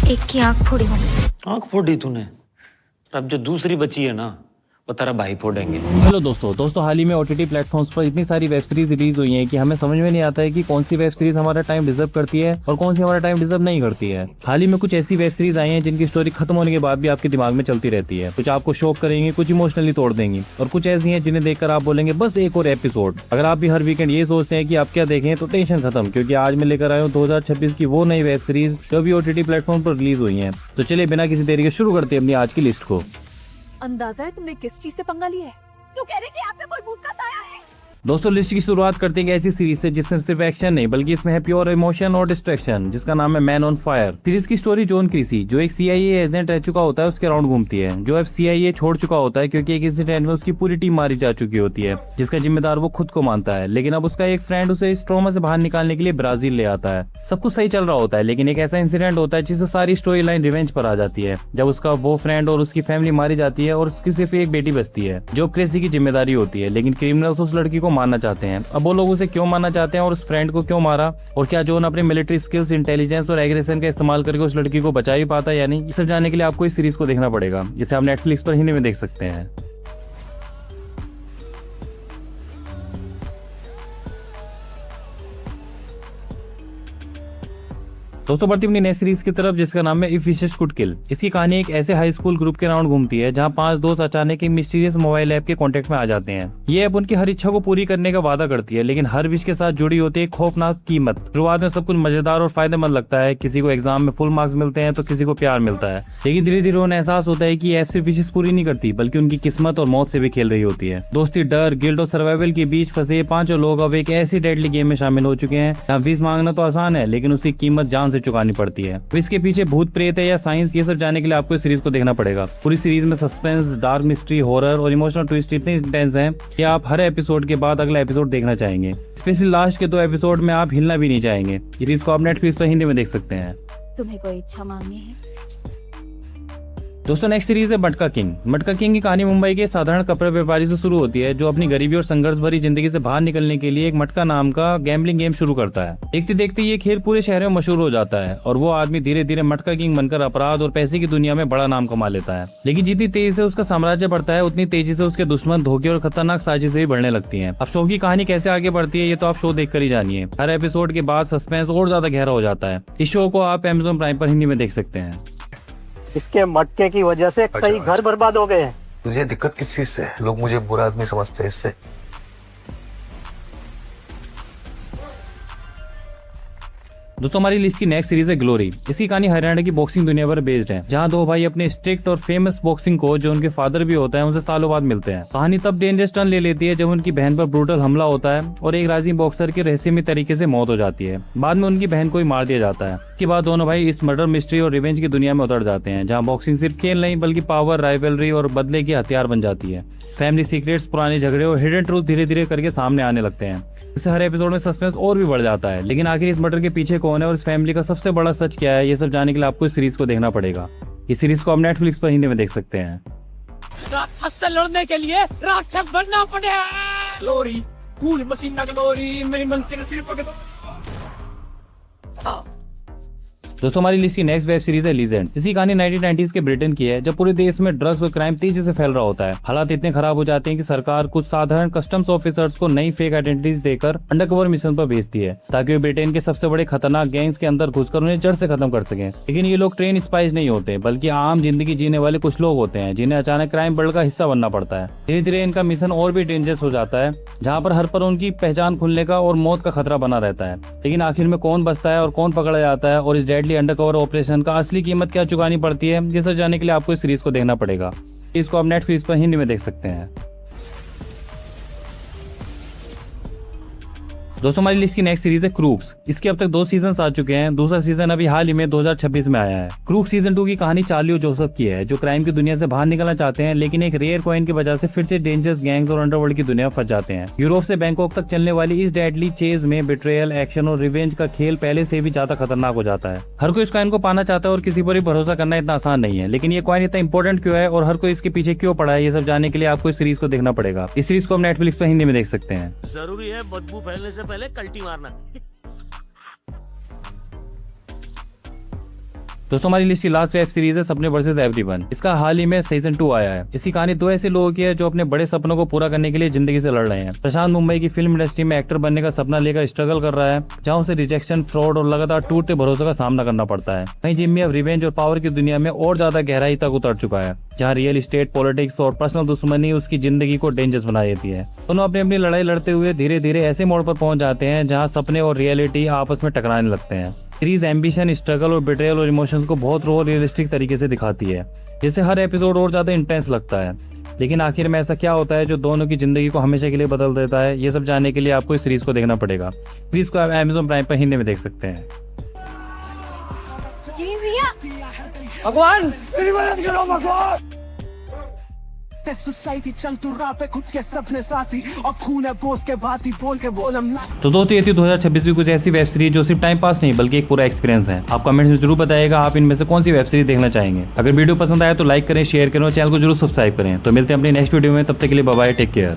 एक की आंख फोड़ी मैंने। आंख फोड़ी तूने? अब जो दूसरी बची है ना वो तेरा भाई फोड़ेंगे। हेलो दोस्तों हाल ही में ओटीटी प्लेटफॉर्म्स पर इतनी सारी वेब सीरीज रिलीज हुई हैं कि हमें समझ में नहीं आता है कि कौन सी वेब सीरीज हमारा टाइम डिजर्व करती है और कौन सी हमारा टाइम डिजर्व नहीं करती है। हाल ही में कुछ ऐसी वेब सीरीज आई हैं जिनकी स्टोरी खत्म होने के बाद भी आपके दिमाग में चलती रहती है। कुछ आपको शॉक करेंगे, कुछ इमोशनली तोड़ देंगी, और कुछ ऐसी हैं जिन्हें देखकर आप बोलेंगे बस एक और एपिसोड। अगर आप भी हर वीकेंड ये सोचते हैं कि आप क्या देखें तो टेंशन खत्म, क्योंकि आज मैं लेकर आया हूँ 2026 की वो नई वेब सीरीज जो भी ओटीटी प्लेटफॉर्म पर रिलीज हुई है। तो चलिए बिना किसी देरी के शुरू करते हैं अपनी आज की लिस्ट को। अंदाजा है तुमने किस चीज से पंगा लिया है? क्यों कह रहे कि आप पे कोई भूत का साया है? दोस्तों लिस्ट की शुरुआत करते हैं ऐसी सीरीज से जिसमें सिर्फ एक्शन नहीं बल्कि इसमें है प्योर इमोशन और डिस्ट्रैक्शन, जिसका नाम है मैन ऑन फायर। सीरीज की स्टोरी जॉन क्रीसी, जो एक सीआईए एजेंट रह चुका होता है, उसके अराउंड घूमती है, जो अब सीआईए छोड़ चुका होता है क्योंकि एक इंसिडेंट में उसकी पूरी टीम मारी जा चुकी होती है, जिसका जिम्मेदार वो खुद को मानता है। लेकिन अब उसका एक फ्रेंड उसे इस ट्रॉमा से बाहर निकालने के लिए ब्राजील ले आता है। सब कुछ सही चल रहा होता है, लेकिन एक ऐसा इंसिडेंट होता है जिससे सारी स्टोरी लाइन रिवेंज पर आ जाती है, जब उसका वो फ्रेंड और उसकी फैमिली मारी जाती है और उसकी सिर्फ एक बेटी बचती है, जो क्रेसी की जिम्मेदारी होती है। लेकिन क्रिमिनल्स उस लड़की को मारना चाहते हैं। अब वो लोग उसे क्यों मारना चाहते हैं और उस फ्रेंड को क्यों मारा, और क्या जॉन अपने मिलिट्री स्किल्स, इंटेलिजेंस और एग्रेशन का इस्तेमाल करके उस लड़की को बचा ही पाता है या नहीं, ये सब जानने के लिए आपको इस सीरीज को देखना पड़ेगा, जिसे आप नेटफ्लिक्स पर हिंदी में देख सकते हैं। दोस्तों बढ़ती अपनी नई सीरीज की तरफ, जिसका नाम है इफ विशेस कुड किल। इसकी कहानी एक ऐसे हाई स्कूल ग्रुप के राउंड घूमती है जहां 5 दोस्त अचानक एक मिस्टीरियस मोबाइल ऐप के कांटेक्ट में आ जाते हैं। ये ऐप उनकी हर इच्छा को पूरी करने का वादा करती है, लेकिन हर विश के साथ जुड़ी होती है एक खौफनाक कीमत। शुरुआत में सब कुछ मजेदार और फायदेमंद लगता है, किसी को एग्जाम में फुल मार्क्स मिलते हैं तो किसी को प्यार मिलता है, लेकिन धीरे धीरे उन्हें एहसास होता है कि ऐप सिर्फ विशेष पूरी नहीं करती बल्कि उनकी किस्मत और मौत से भी खेल रही होती है। दोस्ती, डर, गिल्ट और सर्वाइवल के बीच फंसे 5 लोग अब एक ऐसी डेडली गेम में शामिल हो चुके हैं जहाँ विश मांगना तो आसान है, लेकिन उसकी कीमत जान से चुकानी पड़ती है। तो इसके पीछे भूत प्रेत है या साइंस, ये सब जानने के लिए आपको इस सीरीज को देखना पड़ेगा। पूरी सीरीज में सस्पेंस, डार्क मिस्ट्री, हॉरर और इमोशनल ट्विस्ट इतने इंटेंस हैं कि आप हर एपिसोड के बाद अगला एपिसोड देखना चाहेंगे। स्पेशली लास्ट के 2 एपिसोड में आप हिलना भी नहीं चाहेंगे। इस सीरीज को आप नेटफ्लिक्स पर हिंदी में देख सकते हैं। तुम्हें कोई इच्छा मांगनी है? दोस्तों नेक्स्ट सीरीज है मटका किंग। मटका किंग की कहानी मुंबई के साधारण कपड़े व्यापारी से शुरू होती है, जो अपनी गरीबी और संघर्ष भरी जिंदगी से बाहर निकलने के लिए एक मटका नाम का गैम्बलिंग गेम शुरू करता है। देखते देखते ये खेल पूरे शहर में मशहूर हो जाता है और वो आदमी धीरे धीरे मटका किंग बनकर अपराध और पैसे की दुनिया में बड़ा नाम कमा लेता है। लेकिन जितनी तेजी से उसका साम्राज्य बढ़ता है उतनी तेजी से उसके दुश्मन, धोखे और खतरनाक साजिशें भी बढ़ने लगती हैं। अब शो की कहानी कैसे आगे बढ़ती है ये तो आप शो देखकर ही जानिए। हर एपिसोड के बाद सस्पेंस और ज्यादा गहरा हो जाता है। इस शो को आप Amazon प्राइम पर हिंदी में देख सकते हैं। इसके मटके की वजह से कई घर बर्बाद हो गए हैं। तुझे दिक्कत किस चीज से है? लोग मुझे बुरा आदमी समझते हैं इससे। दोस्तों हमारी लिस्ट की नेक्स्ट सीरीज है ग्लोरी। इसकी कहानी हरियाणा की बॉक्सिंग दुनिया पर बेस्ड है, जहां 2 भाई अपने स्ट्रिक्ट और फेमस बॉक्सिंग कोच, जो उनके फादर भी होता है, उनसे सालों बाद मिलते हैं। कहानी तब डेंजरस टर्न ले लेती है जब उनकी बहन पर ब्रूटल हमला होता है और एक राजी बॉक्सर के रहस्यमय तरीके से मौत हो जाती है। बाद में उनकी बहन को ही मार दिया जाता है। इसके बाद दोनों भाई इस मर्डर, मिस्ट्री और रिवेंज की दुनिया में उतर जाते हैं, जहाँ बॉक्सिंग सिर्फ खेल नहीं बल्कि पावर, राइवलरी और बदले की हथियार बन जाती है। फैमिली सीक्रेट्स, पुराने झगड़े और हिडन ट्रूथ धीरे धीरे करके सामने आने लगते हैं। इससे हर एपिसोड में सस्पेंस और भी बढ़ जाता है। लेकिन आखिर इस मर्डर के पीछे कौन है और इस फैमिली का सबसे बड़ा सच क्या है, ये सब जानने के लिए आपको इस सीरीज को देखना पड़ेगा। इस सीरीज को आप नेटफ्लिक्स पर हिंदी में देख सकते हैं। राक्षस से लड़ने के लिए राक्षस बनना पड़ेगा। ग्लोरी, कूल मशीन ग्लोरी, मेरी मंत्री सिर्फ दोस्तों हमारी लिस्ट की नेक्स्ट वेब सीरीज है लीजेंड्स। इसी कहानी 1990s के ब्रिटेन की है, जब पूरे देश में ड्रग्स और क्राइम तेजी से फैल रहा होता है। हालात इतने खराब हो जाते हैं कि सरकार कुछ साधारण कस्टम्स ऑफिसर्स को नई फेक आइडेंटिटीज देकर अंडरकवर मिशन पर भेजती है, ताकि वे ब्रिटेन के सबसे बड़े खतरनाक गैंग्स के अंदर घुसकर उन्हें जड़ से खत्म कर सकें। लेकिन ये लोग ट्रेन स्पाइस नहीं होते, बल्कि आम जिंदगी जीने वाले कुछ लोग होते हैं, जिन्हें अचानक क्राइम वर्ल्ड का हिस्सा बनना पड़ता है। धीरे धीरे इनका मिशन और भी डेंजरस हो जाता है, जहाँ पर हर पर उनकी पहचान खुलने का और मौत का खतरा बना रहता है। लेकिन आखिर में कौन बचता है और कौन पकड़ा जाता है, और इस डेडली अंडरकवर ऑपरेशन का असली कीमत क्या चुकानी पड़ती है, ये सब जानने के लिए आपको इस सीरीज को देखना पड़ेगा। इसको आप नेटफ्लिक्स पर हिंदी में देख सकते हैं। दोस्तों हमारी लिस्ट की नेक्स्ट सीरीज है क्रूप्स। इसके अब तक 2 सीजन आ चुके हैं। दूसरा सीजन अभी हाल ही में 2026 में आया है। क्रूप सीजन 2 की कहानी चार्ली और जोसेफ की है, जो क्राइम की दुनिया से बाहर निकलना चाहते हैं, लेकिन एक रेयर कॉइन की वजह से फिर से डेंजरस गैंग्स और अंडरवर्ल्ड की दुनिया में फंस जाते हैं। यूरोप से बैंकॉक तक चलने वाली इस डेडली चेज में बिट्रेयल, एक्शन और रिवेंज का खेल पहले से भी ज्यादा खतरनाक हो जाता है। हर कोई इस कॉइन को पाना चाहता है और किसी पर भी भरोसा करना इतना आसान नहीं है। लेकिन ये कॉइन इतना इंपॉर्टेंट क्यों है और हर कोई इसके पीछे क्यों पड़ा है, ये सब जानने के लिए आपको इस सीरीज को देखना पड़ेगा। इस सीरीज को हम नेटफ्लिक्स पर हिंदी में देख सकते हैं। जरूरी है बदबू फैलने से पहले कल्टी मारना। दोस्तों हमारी लिस्ट की लास्ट वेब सीरीज है सपने वर्सेस एवरीवन। इसका हाल ही में सीजन 2 आया है। इसकी कहानी दो ऐसे लोगों की है जो अपने बड़े सपनों को पूरा करने के लिए जिंदगी से लड़ रहे हैं। प्रशांत मुंबई की फिल्म इंडस्ट्री में एक्टर बनने का सपना लेकर स्ट्रगल कर रहा है, जहां उसे रिजेक्शन, फ्रॉड और लगातार टूटते भरोसे का सामना करना पड़ता है। वहीं जिम्मी अब रिवेंज और पावर की दुनिया में और ज्यादा गहराई तक उतर चुका है, जहाँ रियल एस्टेट, पॉलिटिक्स और पर्सनल दुश्मनी उसकी जिंदगी को डेंजरस बना देती है। दोनों अपनी अपनी लड़ाई लड़ते हुए धीरे धीरे ऐसे मोड़ पर पहुंच जाते हैं जहां सपने और रियलिटी आपस में टकराने लगते हैं। सीरीज एम्बिशन, स्ट्रगल और बिट्रेयल और इमोशंस को बहुत रॉ रियलिस्टिक तरीके से दिखाती है, जिससे हर एपिसोड और ज्यादा इंटेंस लगता है। लेकिन आखिर में ऐसा क्या होता है जो दोनों की जिंदगी को हमेशा के लिए बदल देता है, ये सब जानने के लिए आपको इस सीरीज को देखना पड़ेगा। सीरीज को आप Amazon प्राइम पर हिंदी में देख सकते हैं। भगवान मेरी मदद करो भगवान। सोसाइटी चल तू राह पे खुद के सपने साथी और खून है बोस के भांति बोल के बोलम ना। तो दोस्तों ये थी 2026 की कुछ ऐसी वेब सीरीज जो सिर्फ टाइम पास नहीं बल्कि एक पूरा एक्सपीरियंस है। आप कमेंट्स में जरूर बताइएगा आप इनमें से कौन सी वेब सीरीज देखना चाहेंगे। अगर वीडियो पसंद आया तो लाइक करें, शेयर करें और चैनल को जरूर सब्सक्राइब करें। तो मिलते हैं अपने नेक्स्ट वीडियो में, तब तक के लिए बाय बाय, टेक केयर।